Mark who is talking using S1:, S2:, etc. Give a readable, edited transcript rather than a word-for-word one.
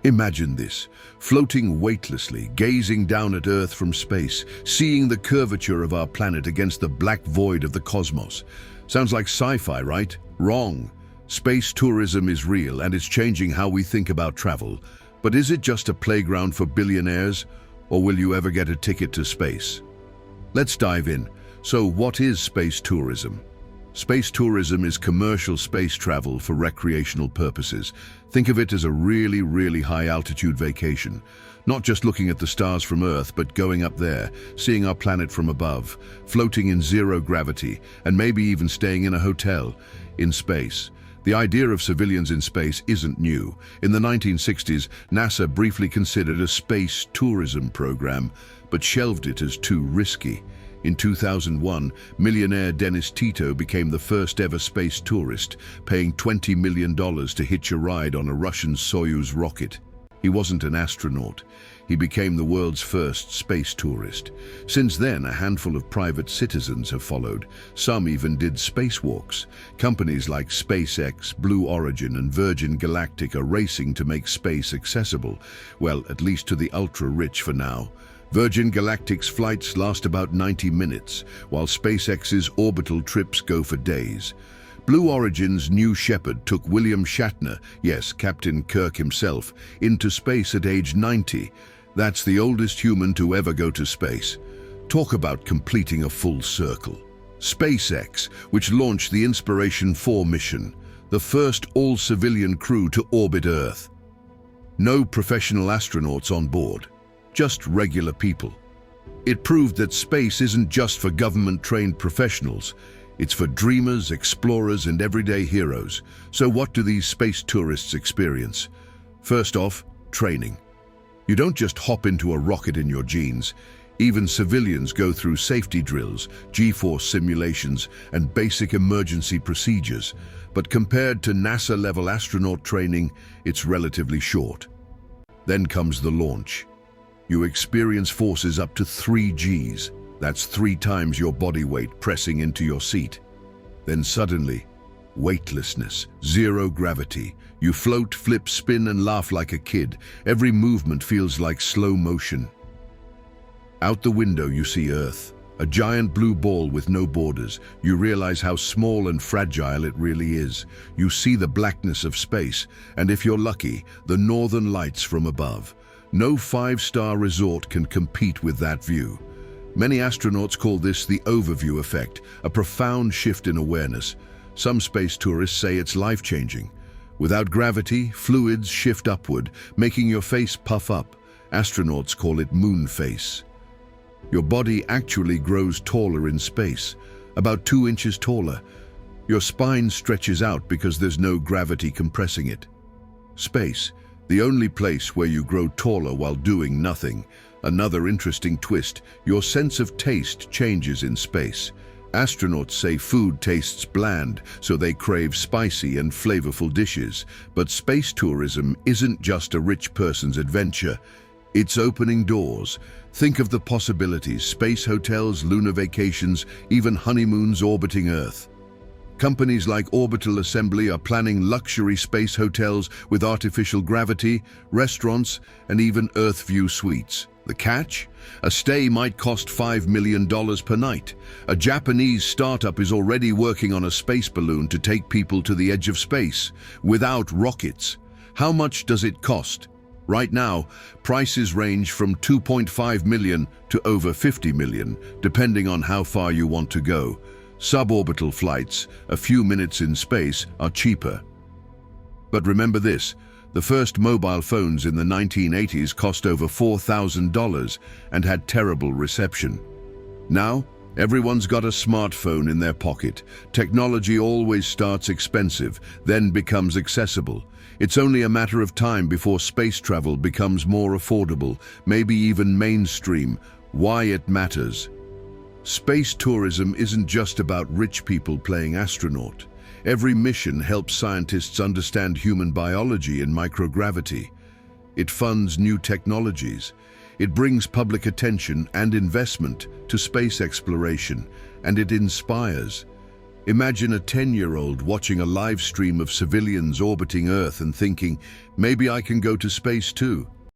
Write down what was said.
S1: Imagine this, floating weightlessly, gazing down at Earth from space, seeing the curvature of our planet against the black void of the cosmos. Sounds like sci-fi, right? Wrong. Space tourism is real and it's changing how we think about travel. But is it just a playground for billionaires, or will you ever get a ticket to space? Let's dive in. So what is space tourism? Space tourism is commercial space travel for recreational purposes. Think of it as a really high altitude vacation. Not just looking at the stars from Earth, but going up there, seeing our planet from above, floating in zero gravity, and maybe even staying in a hotel in space. The idea of civilians in space isn't new. In the 1960s, NASA briefly considered a space tourism program, but shelved it as too risky. In 2001, millionaire Dennis Tito became the first ever space tourist, paying $20 million to hitch a ride on a Russian Soyuz rocket. He wasn't an astronaut. He became the world's first space tourist. Since then, a handful of private citizens have followed. Some even did spacewalks. Companies like SpaceX, Blue Origin, and Virgin Galactic are racing to make space accessible. Well, at least to the ultra-rich for now. Virgin Galactic's flights last about 90 minutes, while SpaceX's orbital trips go for days. Blue Origin's New Shepard took William Shatner, yes, Captain Kirk himself, into space at age 90. That's the oldest human to ever go to space. Talk about completing a full circle. SpaceX, which launched the Inspiration 4 mission, the first all-civilian crew to orbit Earth. No professional astronauts on board. Just regular people. It proved that space isn't just for government-trained professionals. It's for dreamers, explorers, and everyday heroes. So what do these space tourists experience? First off, training. You don't just hop into a rocket in your jeans. Even civilians go through safety drills, G-force simulations, and basic emergency procedures. But compared to NASA-level astronaut training, it's relatively short. Then comes the launch. You experience forces up to 3 Gs. That's 3 times your body weight pressing into your seat. Then suddenly, weightlessness, zero gravity. You float, flip, spin, and laugh like a kid. Every movement feels like slow motion. Out the window you see Earth, a giant blue ball with no borders. You realize how small and fragile it really is. You see the blackness of space, and if you're lucky, the northern lights from above. No 5-star resort can compete with that view. Many astronauts call this the overview effect, a profound shift in awareness. Some space tourists say it's life-changing. Without gravity, fluids shift upward, making your face puff up. Astronauts call it moon face. Your body actually grows taller in space, about 2 inches taller. Your spine stretches out because there's no gravity compressing it. Space. The only place where you grow taller while doing nothing. Another interesting twist, your sense of taste changes in space. Astronauts say food tastes bland, so they crave spicy and flavorful dishes. But space tourism isn't just a rich person's adventure. It's opening doors. Think of the possibilities: space hotels, lunar vacations, even honeymoons orbiting Earth. Companies like Orbital Assembly are planning luxury space hotels with artificial gravity, restaurants, and even Earth view suites. The catch? A stay might cost $5 million per night. A Japanese startup is already working on a space balloon to take people to the edge of space, without rockets. How much does it cost? Right now, prices range from $2.5 million to over $50 million, depending on how far you want to go. Suborbital flights, a few minutes in space, are cheaper. But remember this, the first mobile phones in the 1980s cost over $4,000 and had terrible reception. Now, everyone's got a smartphone in their pocket. Technology always starts expensive, then becomes accessible. It's only a matter of time before space travel becomes more affordable, maybe even mainstream. Why it matters. Space tourism isn't just about rich people playing astronaut. Every mission helps scientists understand human biology and microgravity. It funds new technologies. It brings public attention and investment to space exploration, and it inspires. Imagine a 10-year-old watching a live stream of civilians orbiting Earth and thinking, maybe I can go to space too.